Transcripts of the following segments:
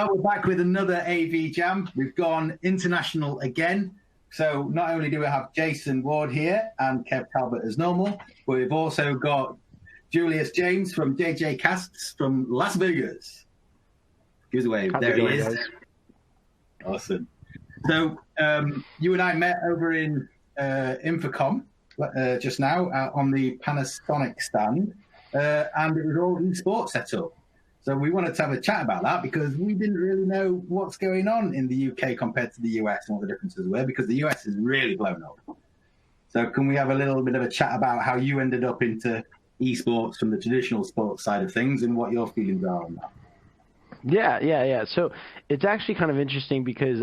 Well, we're back with another AV Jam. We've gone international again. So not only do we have Jason Ward here and Kev Talbot as normal, but we've also got Julius James from JJ Casts from Las Vegas. Give us a wave. There he is. Awesome. So you and I met over in Infocomm just now on the Panasonic stand, and it was all eSports set up. So we wanted to have a chat about that because we didn't really know what's going on in the UK compared to the US and what the differences were, because the US is really blown up. So can we have a little bit of a chat about how you ended up into eSports from the traditional sports side of things and what your feelings are on that? Yeah. So it's actually kind of interesting because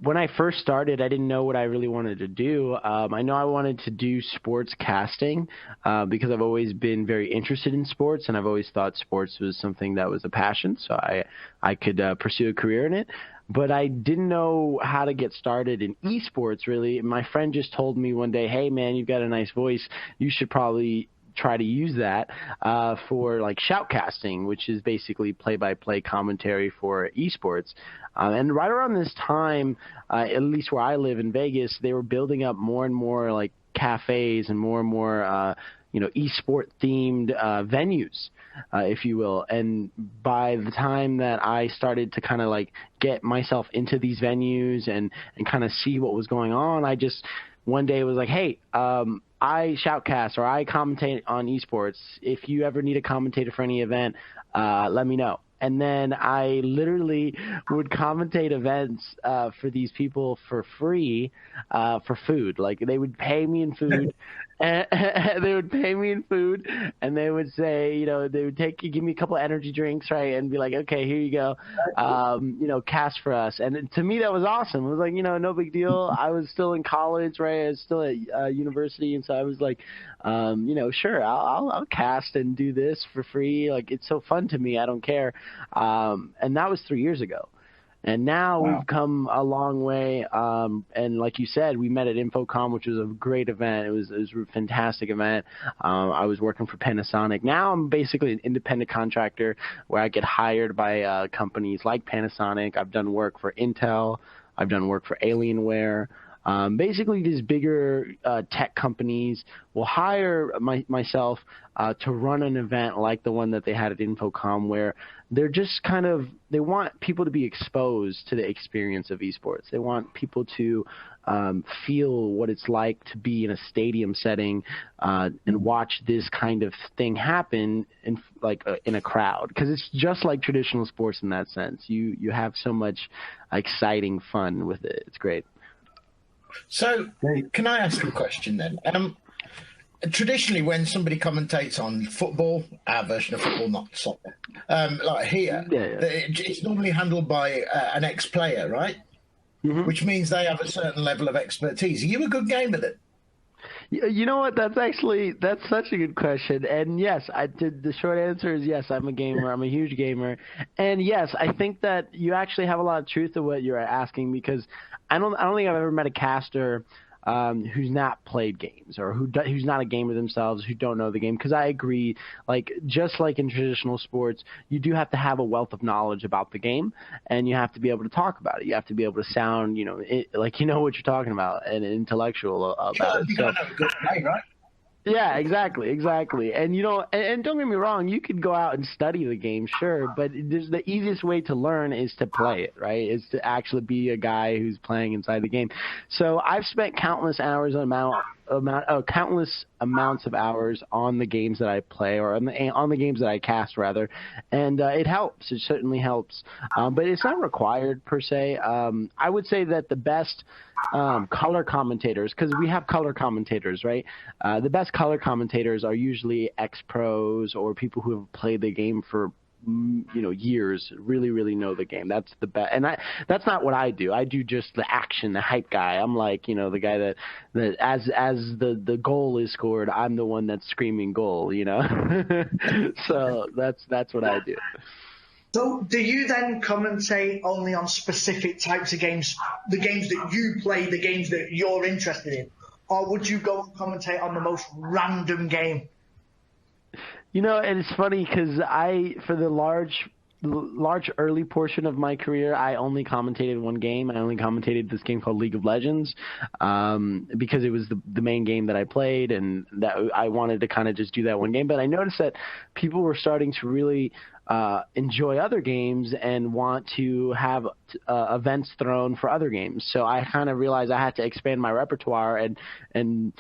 when I first started, I didn't know what I really wanted to do. I know I wanted to do sports casting because I've always been very interested in sports, and I've always thought sports was something that was a passion, so I could pursue a career in it. But I didn't know how to get started in esports, really. My friend just told me one day, hey, man, you've got a nice voice. You should probably try to use that for like shoutcasting, which is basically play-by-play commentary for esports. And right around this time, at least where I live in Vegas, they were building up more and more like cafes and more esport themed venues, if you will. And by the time that I started to kind of like get myself into these venues and kind of see what was going on, I just one day was like, hey, I shoutcast or I commentate on esports. If you ever need a commentator for any event, let me know. And then I literally would commentate events for these people for free for food. Like they would pay me in food. And they would pay me in food, and they would say, they would give me a couple of energy drinks, right, and be like, okay, here you go, cast for us. And to me, that was awesome. It was like, no big deal. I was still in college, right? I was still at university, and so I was like, sure, I'll cast and do this for free. Like, it's so fun to me. I don't care. And that was 3 years ago. And now We've come a long way. And like you said, we met at Infocomm, which was a great event. It was a fantastic event. I was working for Panasonic. Now I'm basically an independent contractor where I get hired by companies like Panasonic. I've done work for Intel. I've done work for Alienware. Basically, these bigger tech companies will hire myself to run an event like the one that they had at Infocomm, where they're just they want people to be exposed to the experience of esports. They want people to feel what it's like to be in a stadium setting and watch this kind of thing happen in a crowd, because it's just like traditional sports in that sense. You have so much exciting fun with it. It's great. So, can I ask a question then? Traditionally, when somebody commentates on football, our version of football, not soccer, like here, it's normally handled by an ex-player, right? Mm-hmm. Which means they have a certain level of expertise. Are you a good gamer then? You know what? That's such a good question. And yes, the short answer is yes, I'm a gamer. I'm a huge gamer. And yes, I think that you actually have a lot of truth to what you're asking, because I don't think I've ever met a caster who's not played games, or who's not a gamer themselves, who don't know the game. Because I agree, just like in traditional sports, you do have to have a wealth of knowledge about the game, and you have to be able to talk about it. You have to be able to sound, like you know what you're talking about, and intellectual about it. So, right? Yeah, exactly. And and don't get me wrong, you could go out and study the game, sure, but the easiest way to learn is to play it, right? Is to actually be a guy who's playing inside the game. So I've spent countless amounts of hours on the games that I play, or on the games that I cast rather, and it helps. It certainly helps, but it's not required per se. I would say that the best color commentators, because we have color commentators, right? The best color commentators are usually ex-pros or people who have played the game for years, really know the game. That's the best. And that's not what I do. I do just the action, the hype guy. I'm like, the guy that as the goal is scored, I'm the one that's screaming goal, So that's what I do. So do you then commentate only on specific types of games, the games that you play, the games that you're interested in? Or would you go and commentate on the most random game? And it's funny because for the large large early portion of my career, I only commentated one game. I only commentated this game called League of Legends because it was the main game that I played, and that I wanted to kind of just do that one game. But I noticed that people were starting to really enjoy other games and want to have events thrown for other games. So I kind of realized I had to expand my repertoire and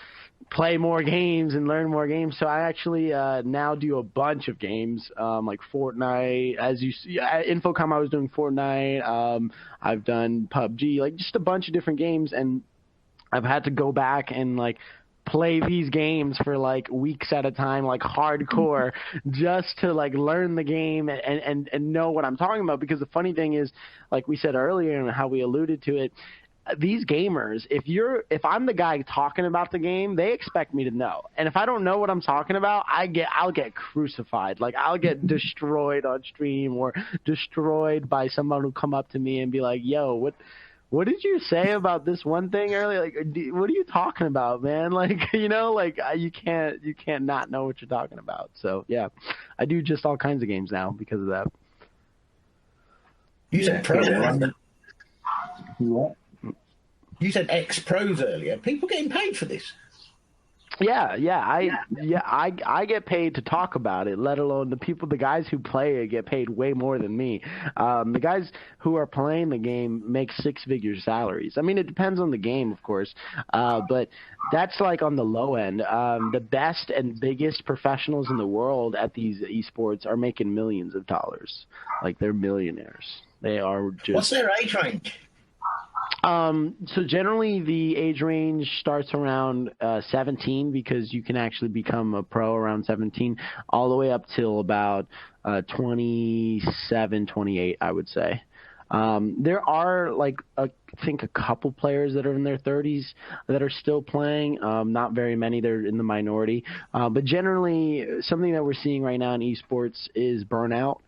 play more games and learn more games. So I actually now do a bunch of games, like Fortnite. As you see, at Infocomm, I was doing Fortnite. I've done PUBG, like just a bunch of different games, and I've had to go back and like play these games for like weeks at a time, like hardcore, just to like learn the game and know what I'm talking about. Because the funny thing is, like we said earlier and how we alluded to it, these gamers, if I'm the guy talking about the game, they expect me to know. And if I don't know what I'm talking about, I'll get crucified. Like I'll get destroyed on stream or destroyed by someone who come up to me and be like, "Yo, what did you say about this one thing earlier? Like, what are you talking about, man? Like, you can't not know what you're talking about." So yeah, I do just all kinds of games now because of that. You said pro. What? You said ex-pros earlier. People getting paid for this? Yeah, I get paid to talk about it, let alone the guys who play it get paid way more than me. The guys who are playing the game make six-figure salaries. I mean, it depends on the game, of course, but that's like on the low end. The best and biggest professionals in the world at these esports are making millions of dollars. Like, they're millionaires. They are just... What's their age range? So generally the age range starts around 17, because you can actually become a pro around 17, all the way up till about 27, 28, I would say. There are I think a couple players that are in their 30s that are still playing. Not very many. They're in the minority. But generally, something that we're seeing right now in esports is burnout.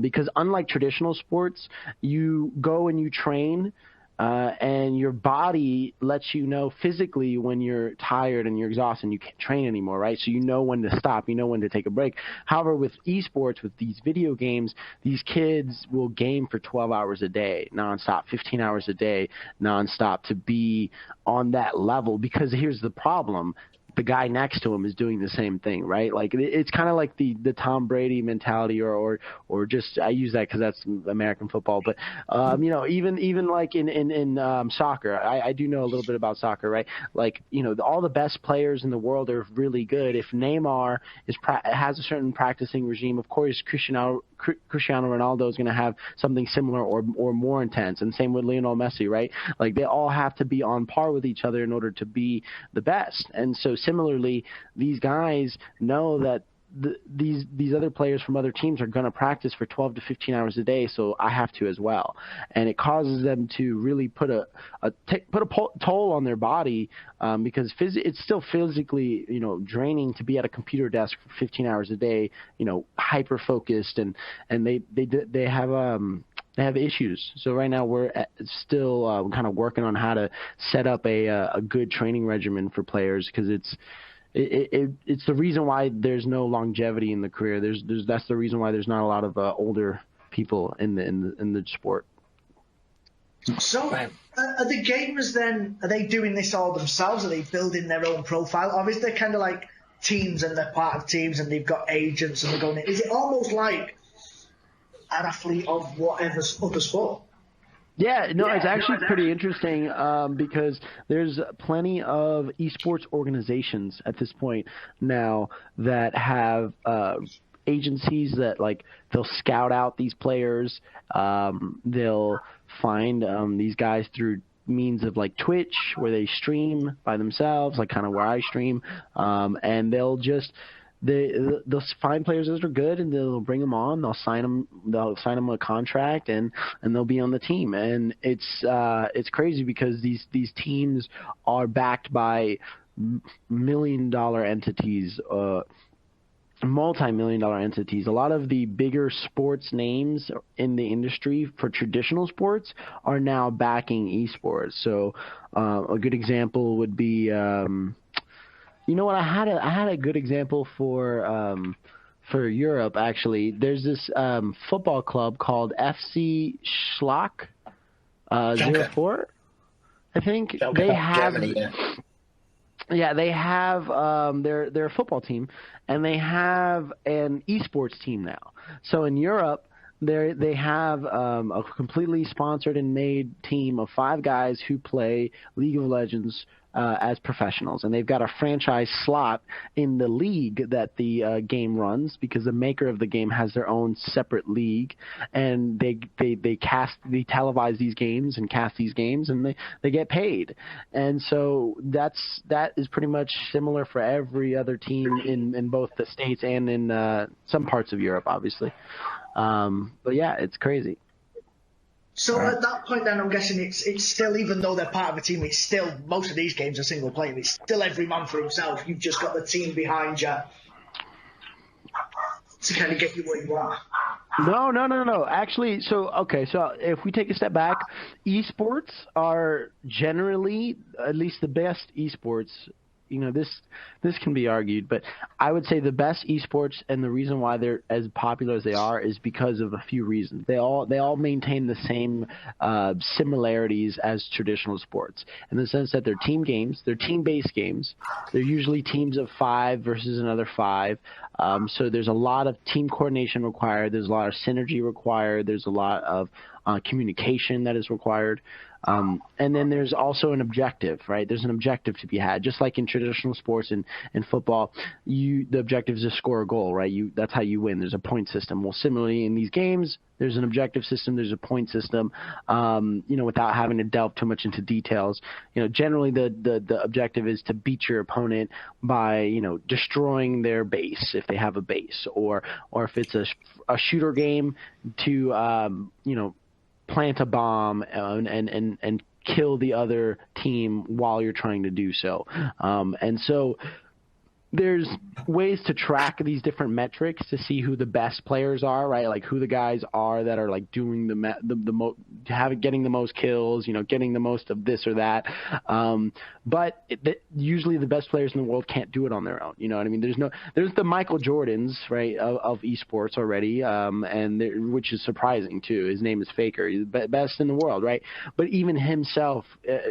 Because unlike traditional sports, you go and you train, and your body lets you know physically when you're tired and you're exhausted and you can't train anymore, right? So you know when to stop, you know when to take a break. However, with esports, with these video games, these kids will game for 12 hours a day, nonstop, 15 hours a day, nonstop, to be on that level. Because here's the problem. The guy next to him is doing the same thing, right? Like, it's kind of like the Tom Brady mentality, or just, I use that because that's American football, but even like in soccer, I do know a little bit about soccer, right? Like, all the best players in the world are really good. If Neymar has a certain practicing regime, of course Cristiano Ronaldo is going to have something similar or more intense, and same with Lionel Messi, right? Like, they all have to be on par with each other in order to be the best. And so similarly, these guys know that these other players from other teams are going to practice for 12 to 15 hours a day, so I have to as well. And it causes them to really put a toll on their body, because it's still physically, draining to be at a computer desk for 15 hours a day, hyper focused, and they have issues. So right now we're still kind of working on how to set up a good training regimen for players, because it's the reason why there's no longevity in the career. That's the reason why there's not a lot of older people in the sport. So, are the gamers then, are they doing this all themselves? Are they building their own profile? Or is there kind of like teams and they're part of teams and they've got agents and they're going in? Is it almost like an athlete of whatever other sport? Yeah, no, it's actually pretty interesting, because there's plenty of esports organizations at this point now that have agencies that, like, they'll scout out these players. They'll find these guys through means of like Twitch, where they stream by themselves, like kind of where I stream, and they'll find players that are good, and they'll bring them on. They'll sign them a contract, and they'll be on the team. And it's crazy because these teams are backed by multi-million-dollar entities. A lot of the bigger sports names in the industry for traditional sports are now backing esports. So a good example would be, you know what? I had a good example for for Europe, actually, there's this football club called FC Schlock 04, I think. They have Germany, they have their football team, and they have an eSports team now. So in Europe, they have a completely sponsored and made team of 5 guys who play League of Legends as professionals, and they've got a franchise slot in the league that the game runs, because the maker of the game has their own separate league, and they televise these games and cast these games, and they get paid. And so that is pretty much similar for every other team in both the States and in some parts of Europe, obviously. But yeah, it's crazy. So at that point, then I'm guessing it's still, even though they're part of a team, it's still, most of these games are single player. It's still every man for himself. You've just got the team behind you to kind of get you where you are. No. Actually, so if we take a step back, esports are generally, at least the best esports. This can be argued, but I would say the best esports, and the reason why they're as popular as they are, is because of a few reasons. They all maintain the same similarities as traditional sports, in the sense that they're team games, they're team-based games. They're usually teams of 5 versus another 5. So there's a lot of team coordination required. There's a lot of synergy required. There's a lot of communication that is required. And then there's also an objective, right? There's an objective to be had. Just like in traditional sports and football, the objective is to score a goal, right? That's how you win. There's a point system. Well, similarly in these games, there's an objective system. There's a point system. Without having to delve too much into details, generally the objective is to beat your opponent by, destroying their base if they have a base, or if it's a shooter game, to plant a bomb and kill the other team while you're trying to do so. And so there's ways to track these different metrics to see who the best players are, right? Like who the guys are that are like doing getting the most kills, getting the most of this or that. But usually the best players in the world can't do it on their own. You know what I mean? There's the Michael Jordans, right, of esports already, which is surprising too. His name is Faker. He's the best in the world, right? But even himself,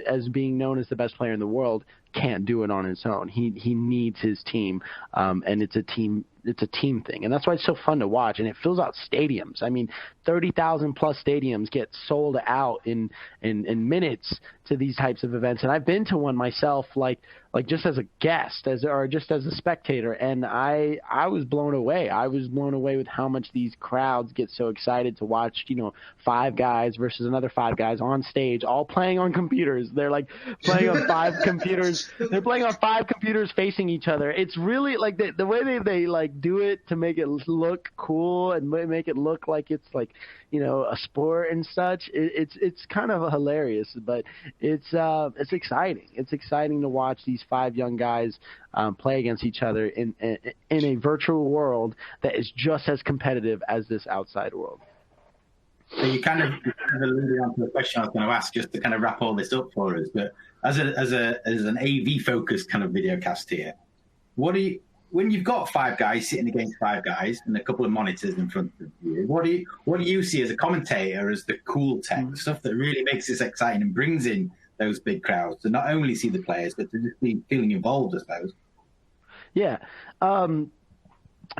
as being known as the best player in the world, can't do it on his own. He needs his team, and it's a team thing, and that's why it's so fun to watch, and it fills out stadiums. I mean, 30,000 plus stadiums get sold out in minutes to these types of events, and I've been to one myself, like just as a guest, or just as a spectator, and I was blown away. I was blown away with how much these crowds get so excited to watch, 5 guys versus another 5 guys on stage, all playing on computers. They're like playing on 5 computers. They're playing on 5 computers facing each other. It's really like the way they like do it to make it look cool and make it look like it's like, a sport and such. It's kind of hilarious, but it's exciting. It's exciting to watch these 5 young guys play against each other in a virtual world that is just as competitive as this outside world. So you kind of alluded on to the question I was going to ask, just to kind of wrap all this up for us. But as an AV focused kind of video cast here, when you've got 5 guys sitting against 5 guys and a couple of monitors in front of you, what do you see as a commentator as the cool tech, the stuff that really makes this exciting and brings in those big crowds to not only see the players, but to just be feeling involved, I suppose? Yeah. From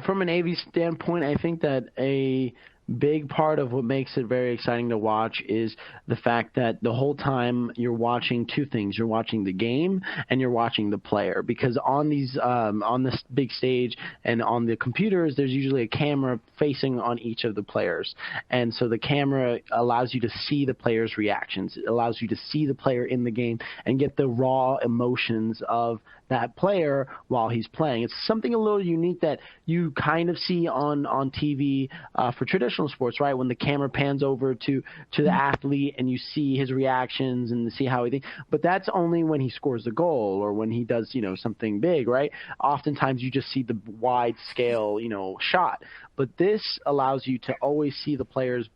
an AV standpoint, I think that a big part of what makes it very exciting to watch is the fact that the whole time you're watching 2 things. You're watching the game and you're watching the player, because on these on this big stage and on the computers, there's usually a camera facing on each of the players, and so the camera allows you to see the player's reactions. It allows you to see the player in the game and get the raw emotions of that player while he's playing. It's something a little unique that you kind of see on TV for traditional sports, right? When the camera pans over to the athlete and you see his reactions and see how he thinks. But that's only when he scores the goal or when he does, something big, right? Oftentimes you just see the wide scale, shot. But this allows you to always see the players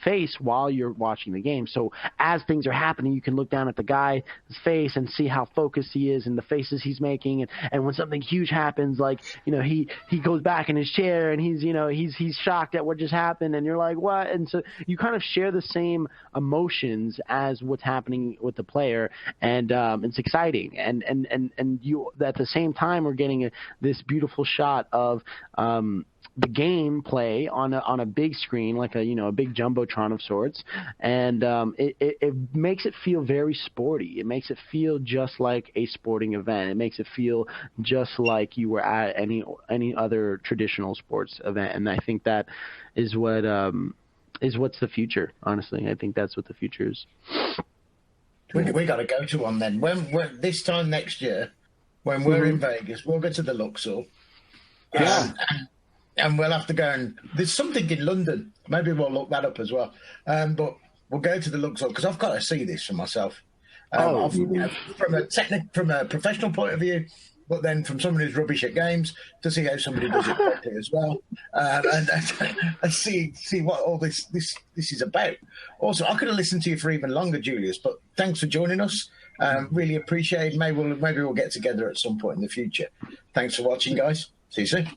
face while you're watching the game. So as things are happening, you can look down at the guy's face and see how focused he is and the faces he's making. And when something huge happens, like, he goes back in his chair and he's shocked at what just happened, and you're like, what? And so you kind of share the same emotions as what's happening with the player, and it's exciting. And you at the same time are getting this beautiful shot of the game play on a big screen, like a big jumbotron of sorts, and it makes it feel very sporty. It makes it feel just like a sporting event. It makes it feel just like you were at any other traditional sports event, and I think that is what's the future. Honestly, I think that's what the future is. We got to go to one then. When this time next year, when we're in Vegas, we'll go to the Luxor. Yeah. And we'll have to go, and there's something in London. Maybe we'll look that up as well. But we'll go to the Luxor because I've got to see this for myself. From a professional point of view, but then from someone who's rubbish at games to see how somebody does it correctly as well, and see what all this is about. Also, I could have listened to you for even longer, Julius, but thanks for joining us. Really appreciate it. Maybe we'll get together at some point in the future. Thanks for watching, guys. See you soon.